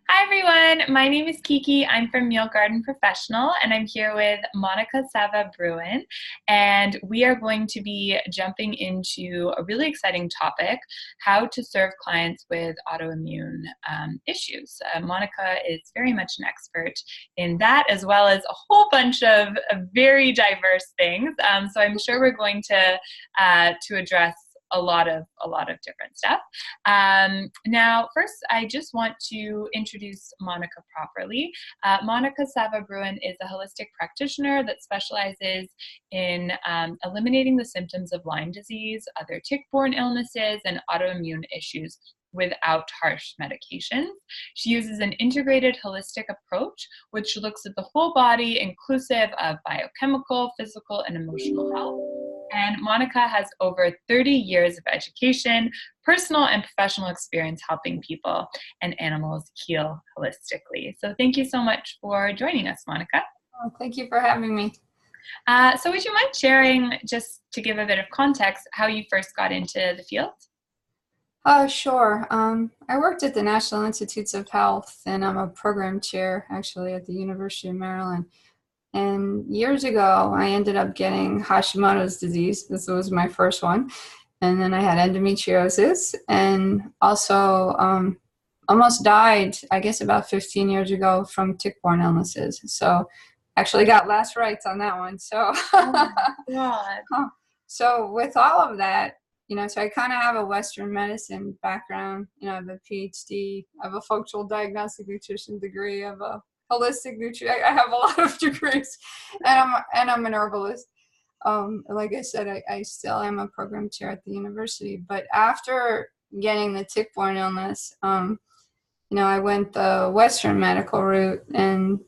Hi everyone, my name is Kiki. I'm from Meal Garden Professional and I'm here with Monica Bruenn, and we are going to be jumping into a really exciting topic, how to serve clients with autoimmune issues. Monica is very much an expert in that, as well as a whole bunch of very diverse things. So I'm sure we're going to address a lot of different stuff. Now, first, I just want to introduce Monica properly. Monica Bruenn is a holistic practitioner that specializes in eliminating the symptoms of Lyme disease, other tick-borne illnesses, and autoimmune issues without harsh medications. She uses an integrated holistic approach, which looks at the whole body, inclusive of biochemical, physical, and emotional health. And Monica has over 30 years of education, personal and professional experience helping people and animals heal holistically. So thank you so much for joining us, Monica. Oh, thank you for having me. So would you mind sharing, just to give a bit of context, how you first got into the field? Sure. I worked at the National Institutes of Health, and I'm a program chair actually at the University of Maryland. And years ago, I ended up getting Hashimoto's disease. This was my first one. And then I had endometriosis, and also almost died, I guess, about 15 years ago from tick-borne illnesses. So actually got last rites on that one. So, Oh my God. So with all of that, so I kind of have a Western medicine background. I have a PhD, I have a functional diagnostic nutrition degree, I have a holistic nutrition. I have a lot of degrees, and I'm an herbalist. Like I said, I still am a program chair at the university. But after getting the tick-borne illness, I went the Western medical route, and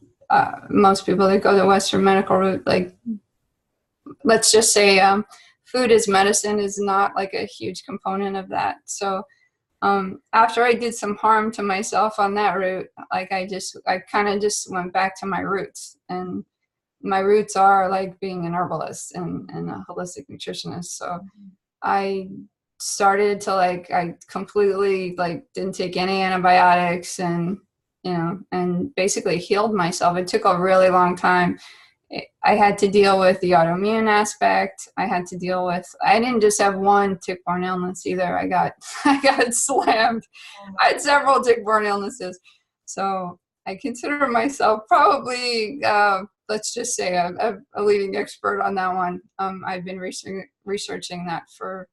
most people that go the Western medical route, like, let's just say, food as medicine is not like a huge component of that. So after I did some harm to myself on that route, like I kind of just went back to my roots, and my roots are like being an herbalist and a holistic nutritionist. So I started to I completely didn't take any antibiotics, and and basically healed myself. It took a really long time. I had to deal with the autoimmune aspect. I didn't just have one tick-borne illness either. I got slammed. I had several tick-borne illnesses. So I consider myself probably, let's just say, a leading expert on that one. I've been researching that for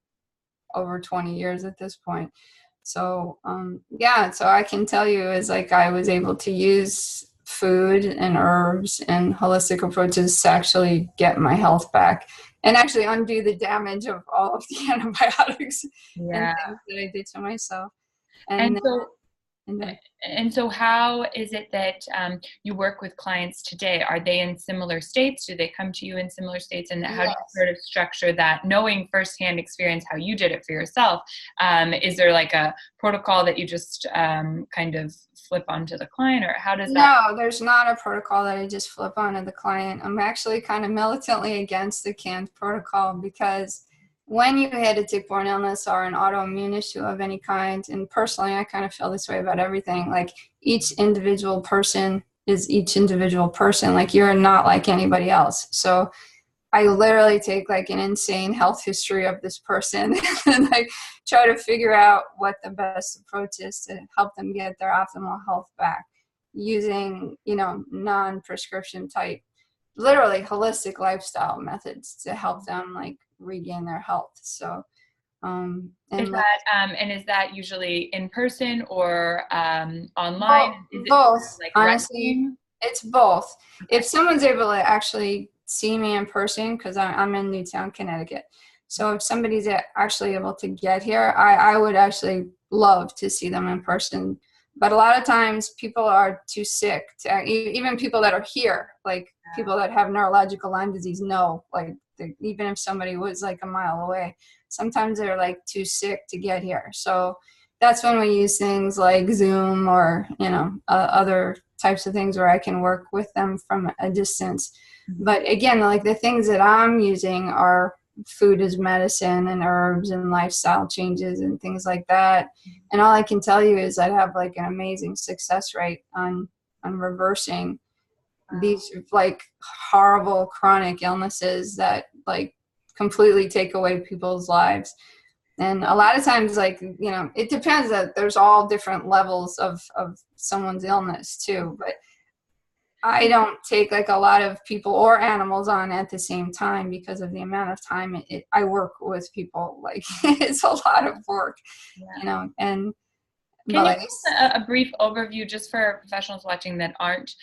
over 20 years at this point. So, so I can tell you is I was able to use food and herbs and holistic approaches to actually get my health back and actually undo the damage of all of the antibiotics and things that I did to myself. And so how is it that you work with clients today? Are they in similar states? Do they come to you in similar states? And how do you sort of structure that, knowing firsthand experience how you did it for yourself? Is there like a protocol that you just kind of flip onto the client, or how does that? No, there's not a protocol that I just flip onto the client. I'm actually kind of militantly against the canned protocol, because when you had a tick-borne illness or an autoimmune issue of any kind, and personally I kind of feel this way about everything, like each individual person is each individual person. Like, you're not like anybody else. So I literally take an insane health history of this person and try to figure out what the best approach is to help them get their optimal health back using, non-prescription type, literally holistic lifestyle methods to help them regain their health. So is that usually in person or online? Both. Honestly, it's both. Okay. If someone's able to actually see me in person, because I'm in Newtown, Connecticut, so if somebody's actually able to get here, I would actually love to see them in person. But a lot of times people are too sick to, even people that are here, people that have neurological Lyme disease know, even if somebody was a mile away, sometimes they're too sick to get here. So that's when we use things like Zoom or, other types of things where I can work with them from a distance. But again, the things that I'm using are food as medicine and herbs and lifestyle changes and things like that. And all I can tell you is I have like an amazing success rate on reversing these like horrible chronic illnesses that like completely take away people's lives. And a lot of times, like, you know, it depends that there's all different levels of someone's illness too. But I don't take like a lot of people or animals on at the same time because of the amount of time I work with people. Like it's a lot of work, you know, and can you give us a brief overview just for professionals watching that aren't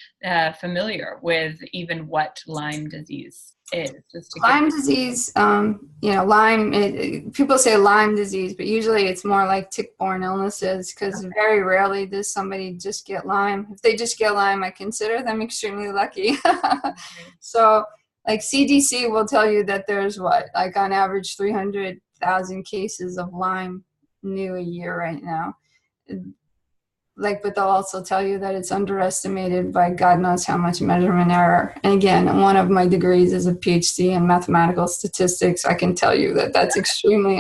familiar with even what Lyme disease is? Lyme disease, you know, Lyme, people say Lyme disease, but usually it's more like tick-borne illnesses because very rarely does somebody just get Lyme. If they just get Lyme, I consider them extremely lucky. So like CDC will tell you that there's like on average 300,000 cases of Lyme new a year right now. Like, but they'll also tell you that it's underestimated by God knows how much measurement error. And again, one of my degrees is a PhD in mathematical statistics. I can tell you that that's extremely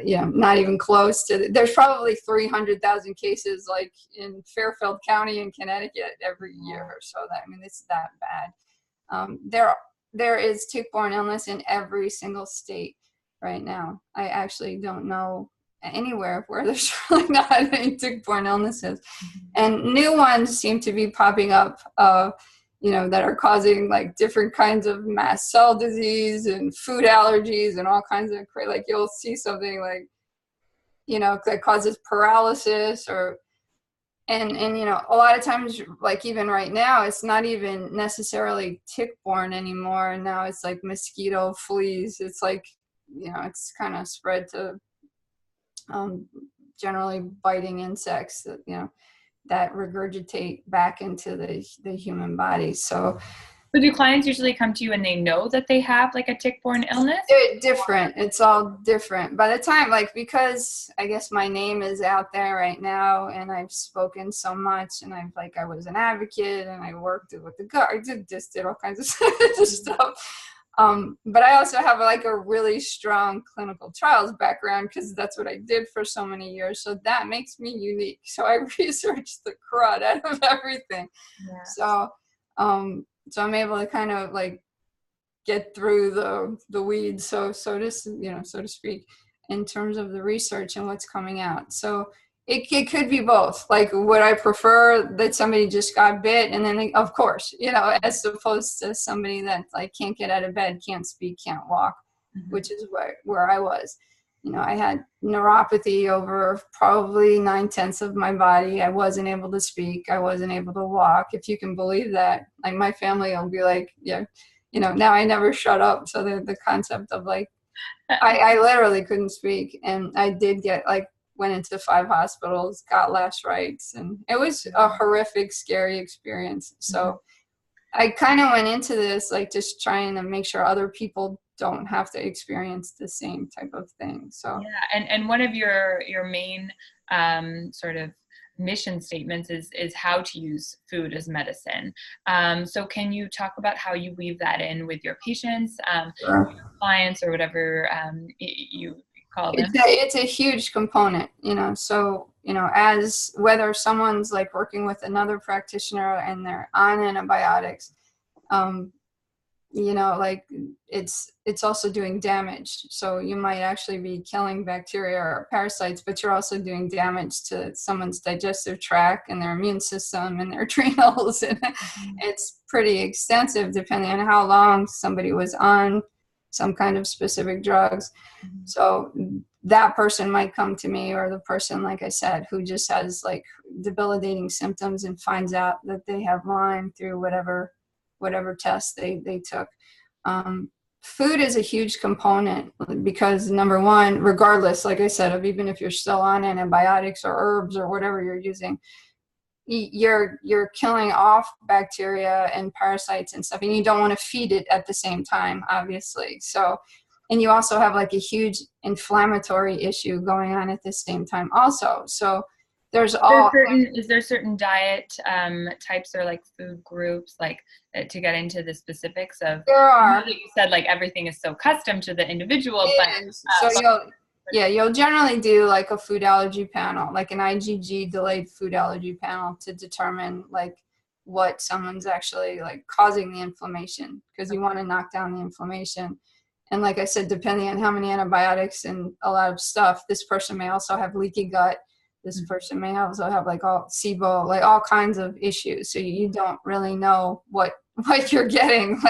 yeah, not even close to. There's probably 300,000 cases like in Fairfield County in Connecticut every year. So that, I mean, it's that bad. There is tick-borne illness in every single state right now. I actually don't know anywhere where there's really not any tick-borne illnesses. And new ones seem to be popping up, you know, that are causing like different kinds of mast cell disease and food allergies and all kinds of crazy, like you'll see something like, you know, that causes paralysis and you know, a lot of times, like even right now, it's not even necessarily tick-borne anymore. And now it's like mosquito, fleas. It's like, you know, it's kind of spread to generally biting insects that, you know, that regurgitate back into the human body. So do clients usually come to you and they know that they have like a tick-borne illness? They're different. It's all different. By the time, like, because I guess my name is out there right now and I've spoken so much and I was an advocate and I worked with the guard, did all kinds of stuff. But I also have like a really strong clinical trials background because that's what I did for so many years. So that makes me unique. So I researched the crud out of everything. Yeah. So I'm able to kind of like get through the weeds, so to speak, in terms of the research and what's coming out. So it could be both. Like, would I prefer that somebody just got bit and then they, of course, you know, as opposed to somebody that like can't get out of bed, can't speak, can't walk, which is where I was. You know, I had neuropathy over probably 9/10 of my body. I wasn't able to speak. I wasn't able to walk. If you can believe that, like my family will be like, yeah, you know, now I never shut up. So the concept of like, I literally couldn't speak. And I did get like, went into 5 hospitals, got last rites, and it was a horrific, scary experience. So I kind of went into this like just trying to make sure other people don't have to experience the same type of thing. So yeah, and one of your main sort of mission statements is how to use food as medicine. So can you talk about how you weave that in with your patients, sure. clients, or whatever you call them? It's a huge component, you know. So, you know, as whether someone's like working with another practitioner and they're on antibiotics, you know, like it's also doing damage. So you might actually be killing bacteria or parasites, but you're also doing damage to someone's digestive tract and their immune system and their adrenals. And it's pretty extensive depending on how long somebody was on some kind of specific drugs. So that person might come to me, or the person, like I said, who just has like debilitating symptoms and finds out that they have Lyme through whatever test they took. Food is a huge component because number one, regardless, like I said, of even if you're still on antibiotics or herbs or whatever you're using, you're killing off bacteria and parasites and stuff, and you don't want to feed it at the same time, obviously. So, and you also have like a huge inflammatory issue going on at the same time also. So there's all Is there certain diet types or like food groups, like to get into the specifics of? there I know are. that you said like everything is so custom to the individual, but It is. So you'll generally do like a food allergy panel, like an IgG delayed food allergy panel to determine like what someone's actually like causing the inflammation, because you want to knock down the inflammation. And like I said, depending on how many antibiotics and a lot of stuff, this person may also have leaky gut. This person may also have like all SIBO, like all kinds of issues. So you don't really know what you're getting.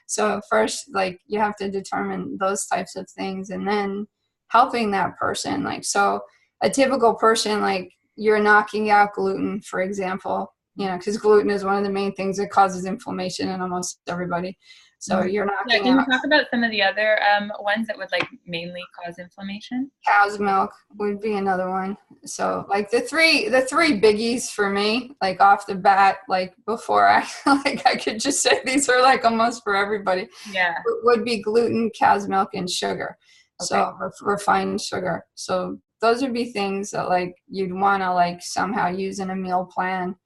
So first, like you have to determine those types of things, and then helping that person. Like, so a typical person, like you're knocking out gluten, for example, because gluten is one of the main things that causes inflammation in almost everybody. So you're knocking can you out. talk about some of the other ones that would like mainly cause inflammation? Cow's milk would be another one. So like the three biggies for me, like off the bat, like before I like I could just say these are like almost for everybody. Yeah. Would be gluten, cow's milk, and sugar. Okay. So refined sugar. So those would be things that like you'd want to like somehow use in a meal plan.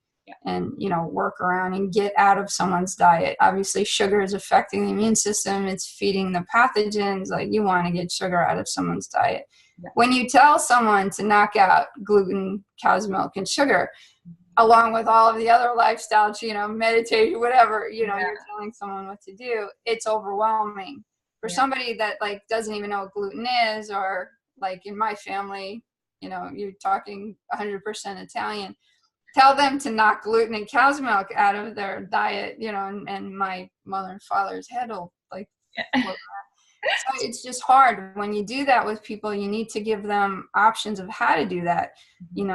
And work around and get out of someone's diet. Obviously sugar is affecting the immune system, it's feeding the pathogens. Like you want to get sugar out of someone's diet. When you tell someone to knock out gluten, cow's milk, and sugar, along with all of the other lifestyles, meditation, whatever, you're telling someone what to do, it's overwhelming for somebody that like doesn't even know what gluten is, or like in my family, you're talking 100% Italian. Tell them to knock gluten and cow's milk out of their diet, and my mother and father's head will like. So it's just hard when you do that with people. You need to give them options of how to do that. You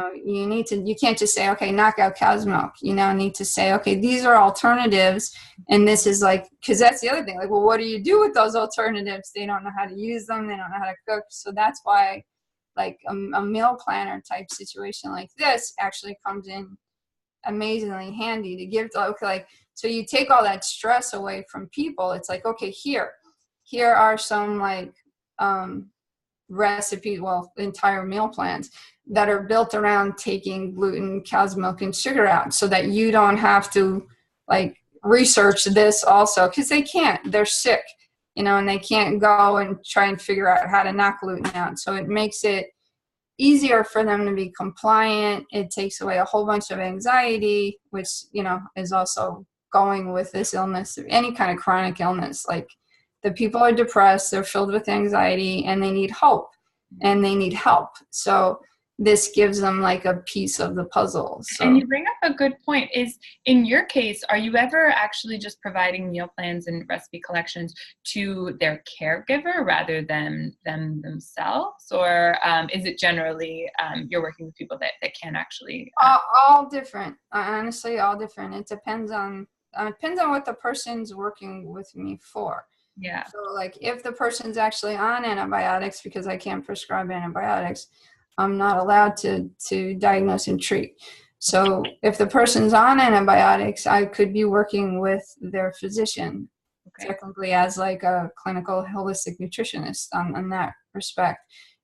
can't just say, okay, knock out cow's milk. Need to say, okay, these are alternatives, and this is like, because that's the other thing. Like, well, what do you do with those alternatives? They don't know how to use them. They don't know how to cook. So that's why, like a meal planner type situation like this actually comes in amazingly handy to give. So you take all that stress away from people. It's like, okay, here are some like recipes, entire meal plans that are built around taking gluten, cow's milk, and sugar out, so that you don't have to like research this also, because they're sick, and they can't go and try and figure out how to knock gluten out. So it makes it easier for them to be compliant. It takes away a whole bunch of anxiety, which, is also going with this illness, any kind of chronic illness. Like the people are depressed, they're filled with anxiety, and they need hope and they need help. So this gives them like a piece of the puzzle. So. And you bring up a good point. Is in your case, are you ever actually just providing meal plans and recipe collections to their caregiver rather than them themselves? Or is it generally you're working with people that can actually? All different. Honestly, all different. It depends on what the person's working with me for. Yeah. So like if the person's actually on antibiotics, because I can't prescribe antibiotics, I'm not allowed to diagnose and treat. So if the person's on antibiotics, I could be working with their physician, technically as like a clinical holistic nutritionist on that respect.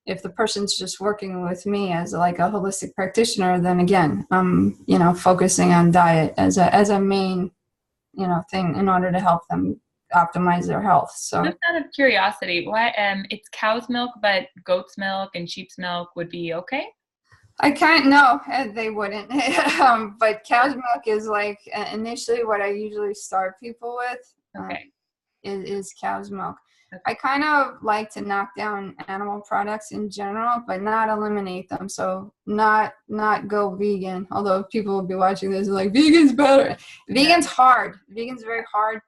If the person's just working with me as like a holistic practitioner, then again, I'm, focusing on diet as a main, thing in order to help them optimize their health. So just out of curiosity, why it's cow's milk, but goat's milk and sheep's milk would be okay? I can't, no, they wouldn't. But cow's milk is like initially what I usually start people with. Is cow's milk. Okay. I kind of like to knock down animal products in general, but not eliminate them. So not go vegan. Although people will be watching this like, vegan's better. Vegan's hard. Vegan's very hard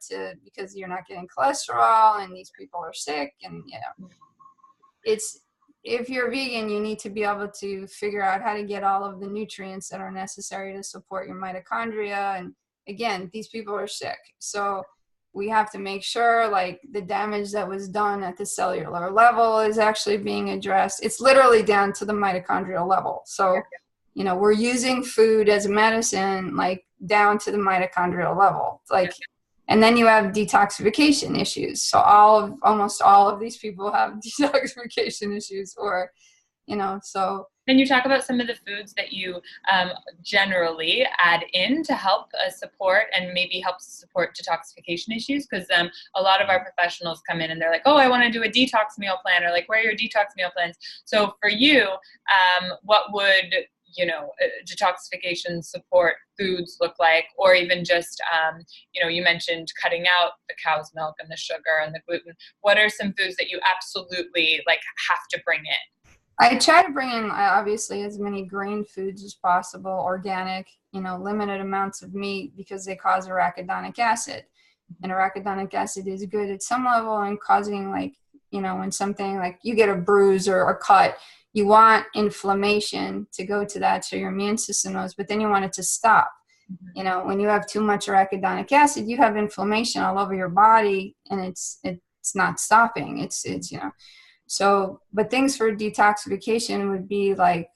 because you're not getting cholesterol and these people are sick, and if you're vegan, you need to be able to figure out how to get all of the nutrients that are necessary to support your mitochondria. And again, these people are sick. So we have to make sure like the damage that was done at the cellular level is actually being addressed. It's literally down to the mitochondrial level. So, we're using food as a medicine, like down to the mitochondrial level. Like, and then you have detoxification issues. So almost all of these people have detoxification issues, or, so Can you talk about some of the foods that you generally add in to help support and maybe help support detoxification issues? Because a lot of our professionals come in and they're like, oh, I want to do a detox meal plan, or like, where are your detox meal plans? So for you, what would detoxification support foods look like? Or even just, you mentioned cutting out the cow's milk and the sugar and the gluten. What are some foods that you absolutely like have to bring in? I try to bring in obviously as many grain foods as possible, organic, limited amounts of meat, because they cause arachidonic acid. And arachidonic acid is good at some level in causing, like, when something like you get a bruise or a cut, you want inflammation to go to that so your immune system knows, but then you want it to stop. When you have too much arachidonic acid, you have inflammation all over your body, and it's not stopping. It's So, but things for detoxification would be like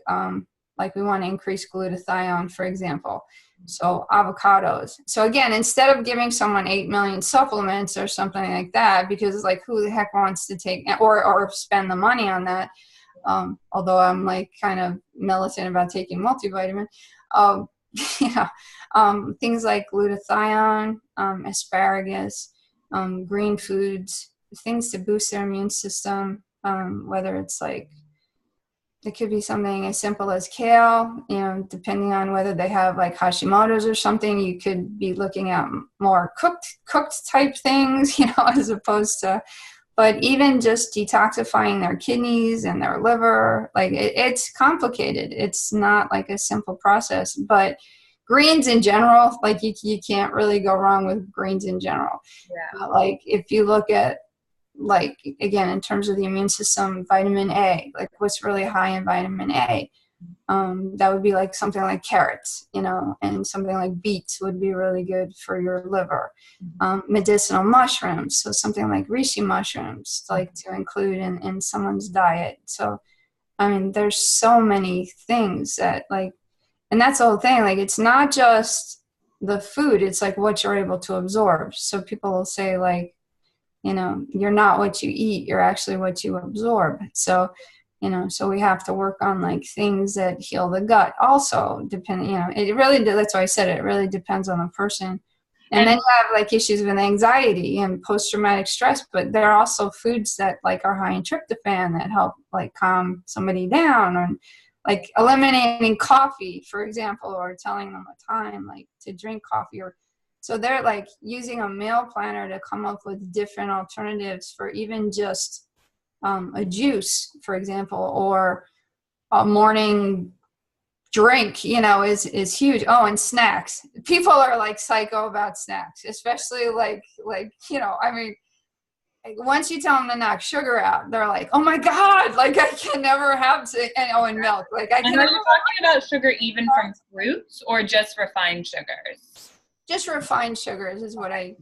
we want to increase glutathione, for example. So avocados. So again, instead of giving someone 8 million supplements or something like that, because like who the heck wants to take or spend the money on that? Although I'm like kind of militant about taking multivitamin, things like glutathione, asparagus, green foods, things to boost their immune system. Whether it's like, it could be something as simple as kale, depending on whether they have like Hashimoto's or something, you could be looking at more cooked type things, as opposed to, but even just detoxifying their kidneys and their liver, like it's complicated. It's not like a simple process, but greens in general, like you can't really go wrong with greens in general. Yeah. Like if you look at, like, again, in terms of the immune system, vitamin A, like what's really high in vitamin A, that would be like something like carrots, and something like beets would be really good for your liver. Medicinal mushrooms, so something like reishi mushrooms, like to include in someone's diet. So, I mean, there's so many things that like, and that's the whole thing. Like, it's not just the food, it's like what you're able to absorb. So people will say like, you're not what you eat, you're actually what you absorb. So, so we have to work on like things that heal the gut also, depending, it really, that's why I said it really depends on the person. And then you have like issues with anxiety and post-traumatic stress, but there are also foods that like are high in tryptophan that help like calm somebody down, or like eliminating coffee, for example, or telling them a time like to drink coffee, or so they're like using a meal planner to come up with different alternatives for even just a juice, for example, or a morning drink, is huge. Oh, and snacks. People are like psycho about snacks, especially like, I mean, once you tell them to knock sugar out, they're like, oh my God, like I can never have and milk. Like I can. And are you talking about sugar even from fruits or just refined sugars? Just refined sugars is what I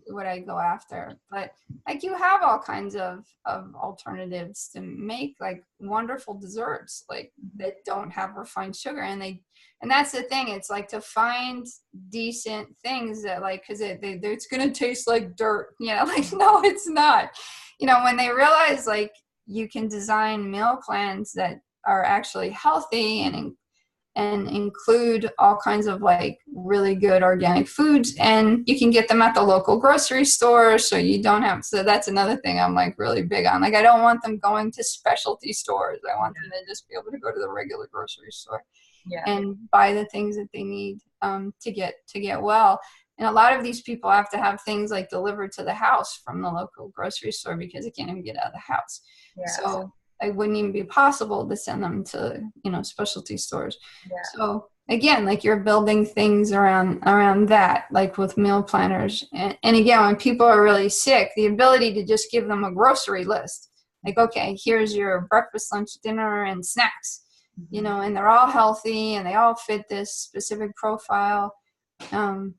go after. But like you have all kinds of alternatives to make like wonderful desserts like that don't have refined sugar, and that's the thing. It's like to find decent things that like, because it's gonna taste like dirt, like no, it's not. When they realize like you can design meal plans that are actually healthy and include all kinds of like really good organic foods, and you can get them at the local grocery store, so you don't have, so that's another thing I'm like really big on. Like I don't want them going to specialty stores. I want them to just be able to go to the regular grocery store and buy the things that they need to get well. And a lot of these people have to have things like delivered to the house from the local grocery store because they can't even get out of the house. So it wouldn't even be possible to send them to, specialty stores. So again, like you're building things around that, like with meal planners. And again, when people are really sick, the ability to just give them a grocery list, like, okay, here's your breakfast, lunch, dinner, and snacks, and they're all healthy and they all fit this specific profile. And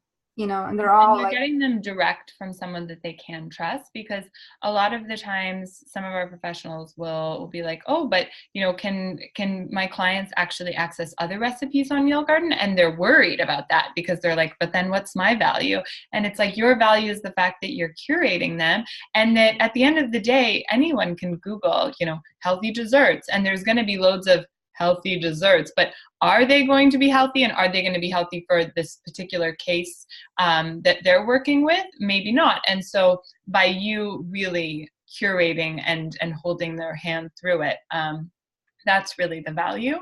they're all you're getting them direct from someone that they can trust, because a lot of the times some of our professionals will be like, oh, but can my clients actually access other recipes on Meal Garden? And they're worried about that because they're like, but then what's my value? And it's like, your value is the fact that you're curating them, and that at the end of the day, anyone can Google, healthy desserts, and there's going to be loads of healthy desserts, but are they going to be healthy, and are they going to be healthy for this particular case that they're working with? Maybe not. And so by you really curating and holding their hand through it, that's really the value.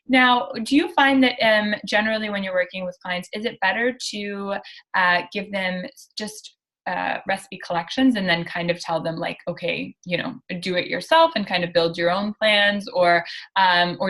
Now, do you find that generally when you're working with clients, is it better to give them just recipe collections and then kind of tell them like, okay, do it yourself and kind of build your own plans, or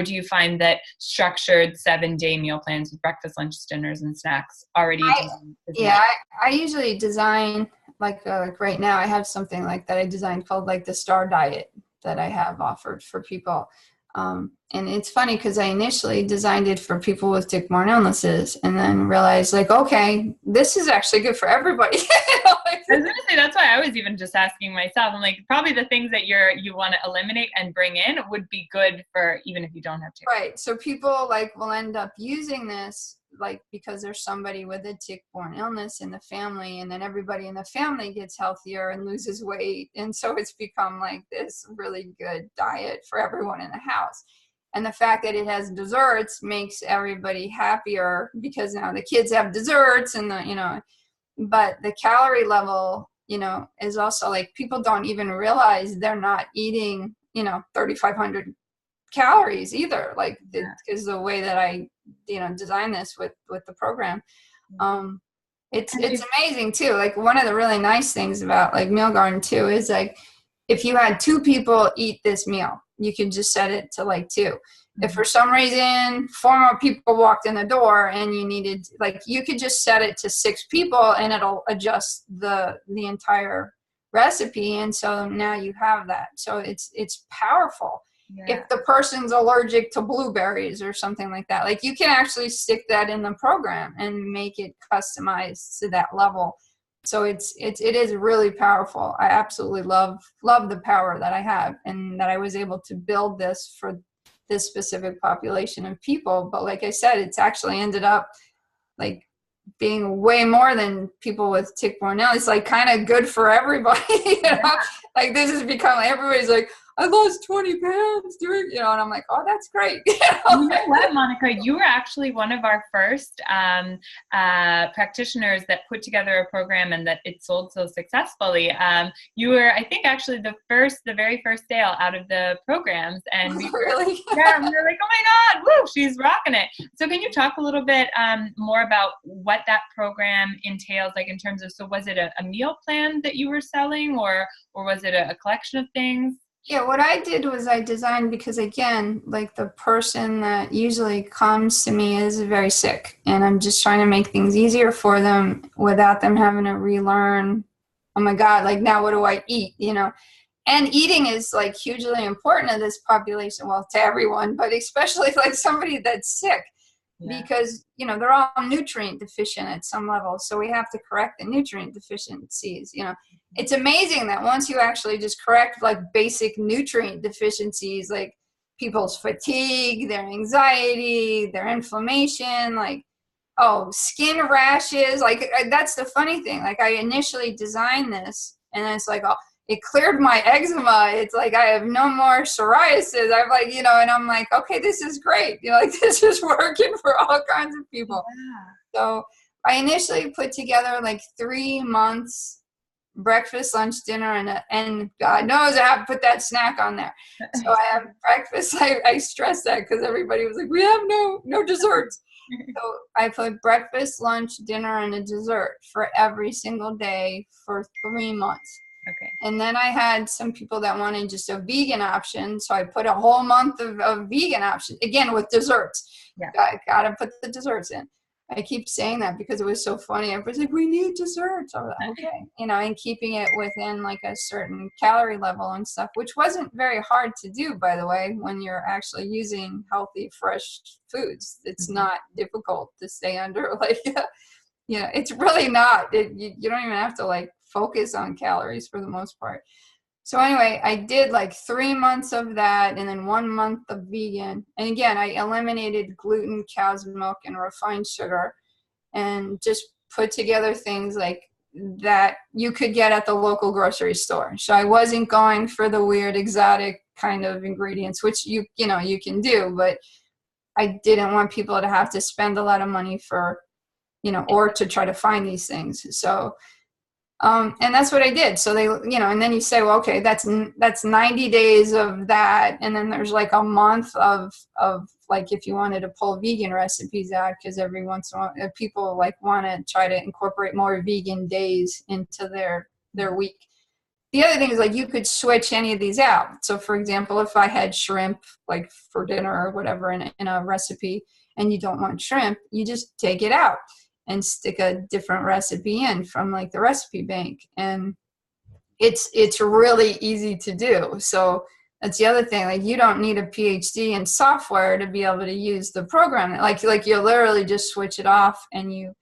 do you find that structured 7-day meal plans with breakfast, lunch, dinners, and snacks already? I usually design like right now I have something like that I designed called like the Star Diet that I have offered for people. And it's funny because I initially designed it for people with tick-borne illnesses and then realized like, okay, this is actually good for everybody. I was going to say, that's why I was even just asking myself. I'm like, probably the things that you want to eliminate and bring in would be good for even if you don't have tick. Right. So people like will end up using this like because there's somebody with a tick-borne illness in the family, and then everybody in the family gets healthier and loses weight. And so it's become like this really good diet for everyone in the house. And the fact that it has desserts makes everybody happier because now the kids have desserts and but the calorie level, is also like people don't even realize they're not eating, 3,500 calories either, like because the way that I design this with the program, it's amazing too. Like one of the really nice things about like Meal Garden too is like if you had 2 people eat this meal, you could just set it to like 2. If for some reason 4 more people walked in the door and you needed, like, you could just set it to 6 people and it'll adjust the entire recipe. And so now you have that. So it's powerful. Yeah. If the person's allergic to blueberries or something like that, like you can actually stick that in the program and make it customized to that level. So it is really powerful. I absolutely love the power that I have and that I was able to build this for this specific population of people. But like I said, it's actually ended up like being way more than people with tick-borne illness. It's like kind of good for everybody, Like this has become, everybody's like, I lost 20 pounds doing, and I'm like, oh, that's great. You know what, Monica, you were actually one of our first practitioners that put together a program and that it sold so successfully. You were, I think, actually the very first sale out of the programs. And we were, really? Yeah, we were like, oh my God, woo, she's rocking it. So can you talk a little bit more about what that program entails, like in terms of, so was it a meal plan that you were selling, or was it a collection of things? Yeah, what I did was I designed, because again, like the person that usually comes to me is very sick, and I'm just trying to make things easier for them without them having to relearn, oh my God, like now what do I eat, And eating is like hugely important to this population, well, to everyone, but especially like somebody that's sick. Yeah. Because, they're all nutrient deficient at some level. So we have to correct the nutrient deficiencies, It's amazing that once you actually just correct like basic nutrient deficiencies, like people's fatigue, their anxiety, their inflammation, like, skin rashes, like that's the funny thing. Like I initially designed this and it's like, it cleared my eczema. It's like I have no more psoriasis. I'm like, and I'm like, okay, this is great. Like this is working for all kinds of people. Yeah. So I initially put together like 3 months breakfast, lunch, dinner, and God knows I have to put that snack on there. So I have breakfast. I stress that because everybody was like, we have no desserts. So I put breakfast, lunch, dinner, and a dessert for every single day for 3 months. Okay. And then I had some people that wanted just a vegan option. So I put a whole month of vegan options, again, with desserts. Yeah. Gotta put the desserts in. I keep saying that because it was so funny. Everybody's like, we need desserts. I was like, okay. And keeping it within like a certain calorie level and stuff, which wasn't very hard to do, by the way, when you're actually using healthy, fresh foods. It's not difficult to stay under like, it's really not. You don't even have to like focus on calories for the most part. So anyway, I did like 3 months of that and then 1 month of vegan. And again, I eliminated gluten, cow's milk, and refined sugar, and just put together things like that you could get at the local grocery store. So I wasn't going for the weird exotic kind of ingredients, which you can do, but I didn't want people to have to spend a lot of money for, or to try to find these things. So, and that's what I did. So they, and then you say, well, okay, that's 90 days of that. And then there's like a month of like, if you wanted to pull vegan recipes out, because every once in a while people like want to try to incorporate more vegan days into their week. The other thing is like you could switch any of these out. So for example, if I had shrimp like for dinner or whatever in a recipe and you don't want shrimp, you just take it out and stick a different recipe in from like the recipe bank. And it's really easy to do. So that's the other thing. Like you don't need a PhD in software to be able to use the program. Like you literally just switch it off and you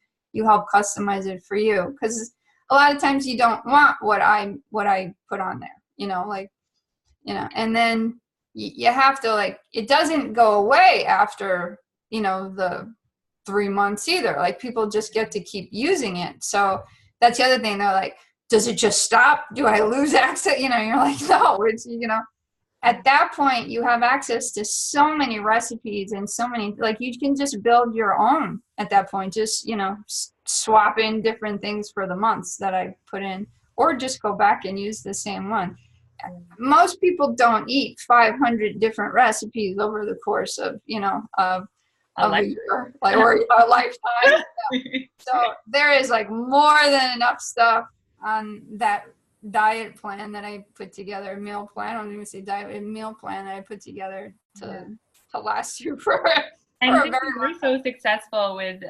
help customize it for you. Because a lot of times you don't want what I put on there, and then you have to like, it doesn't go away after, the 3 months either. Like people just get to keep using it. So that's the other thing. They're like, does it just stop? Do I lose access? You're like, no, it's, at that point you have access to so many recipes and so many, like you can just build your own at that point. Just, swap in different things for the months that I put in, or just go back and use the same one. Most people don't eat 500 different recipes over the course of, of a year, like, or a lifetime. So there is like more than enough stuff on that diet plan that I put together, meal plan. I don't even say diet, a meal plan that I put together to last you for and since you were so successful with,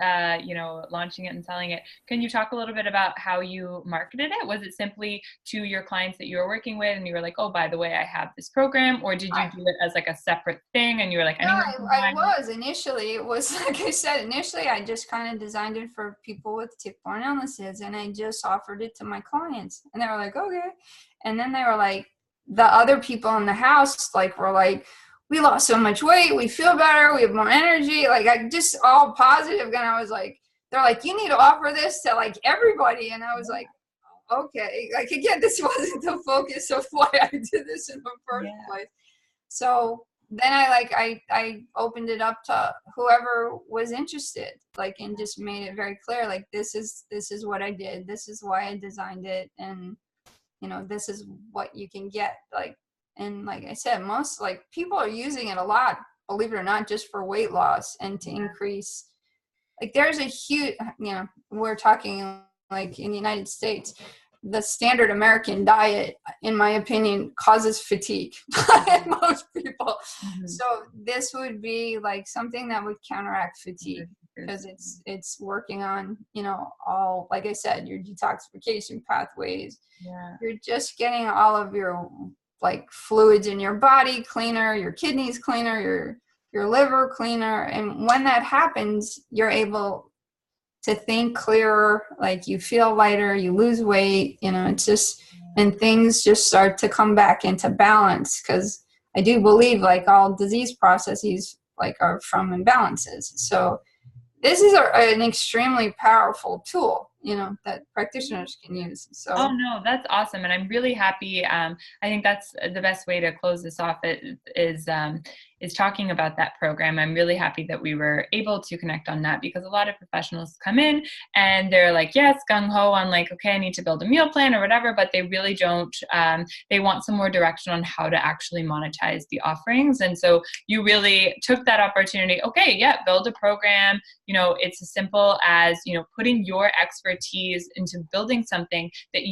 launching it and selling it, can you talk a little bit about how you marketed it? Was it simply to your clients that you were working with and you were like, oh, by the way, I have this program? Or did you do it as like a separate thing and you were like, no, I was initially, it was like I said, initially I just kind of designed it for people with tick-borne illnesses and I just offered it to my clients and they were like, okay. And then they were like, the other people in the house were like, we lost so much weight, we feel better, we have more energy, like I just all positive. And I was like, they're like, you need to offer this to like everybody. And I was like, okay, like again, this wasn't the focus of why I did this in the first place. So then I opened it up to whoever was interested, like, and just made it very clear, like this is what I did, this is why I designed it, and this is what you can get, like. And like I said, most like people are using it a lot, believe it or not, just for weight loss and to increase. Like there's a huge, we're talking like in the United States, the standard American diet, in my opinion, causes fatigue in most people. Mm-hmm. So this would be like something that would counteract fatigue because it's working on, all, like I said, your detoxification pathways. Yeah. You're just getting all of your like fluids in your body cleaner, your kidneys cleaner, your liver cleaner. And when that happens, you're able to think clearer, like you feel lighter, you lose weight, it's just, and things just start to come back into balance. Because I do believe like all disease processes like are from imbalances. So this is an extremely powerful tool, that practitioners can use. So. Oh no, that's awesome. And I'm really happy. I think that's the best way to close this off is talking about that program. I'm really happy that we were able to connect on that because a lot of professionals come in and they're like, yes, gung-ho on like, okay, I need to build a meal plan or whatever, but they really don't, they want some more direction on how to actually monetize the offerings. And so you really took that opportunity. Okay, yeah, build a program. It's as simple as, putting your expertise into building something that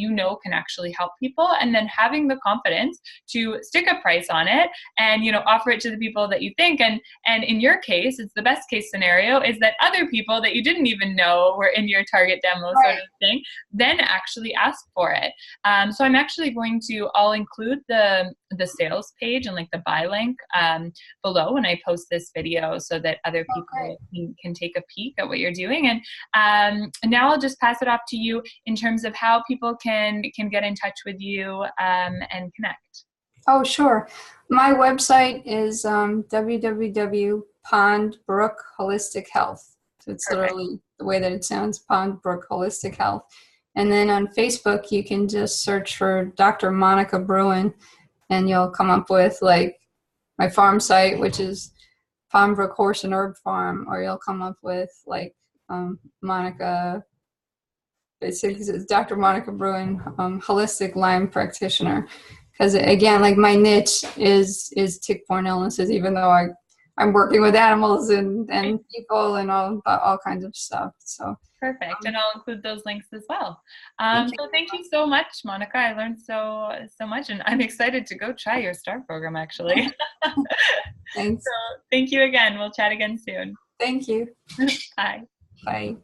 can actually help people, and then having the confidence to stick a price on it and, offer it to the people that you think. And in your case, it's the best case scenario is that other people that you didn't even know were in your target demo sort of thing, then actually ask for it. So I'm actually I'll include the sales page and like the buy link below when I post this video so that other people can take a peek at what you're doing. And now I'll just pass it off to you in terms of how people can get in touch with you and connect. Oh, sure. My website is www.pondbrook Holistic Health. So it's literally the way that it sounds, Pond Brook Holistic Health. And then on Facebook, you can just search for Dr. Monica Bruenn, and you'll come up with like my farm site, which is Palmbrook Horse and Herb Farm, or you'll come up with like Monica, basically it's Dr. Monica Bruenn, Holistic Lyme Practitioner. Because again, like my niche is tick-borne illnesses, even though I'm working with animals and people and all kinds of stuff. So perfect, and I'll include those links as well. thank So thank you so much, Monica. I learned so much, and I'm excited to go try your STAR program, actually. Thanks. So thank you again. We'll chat again soon. Thank you. Bye. Bye.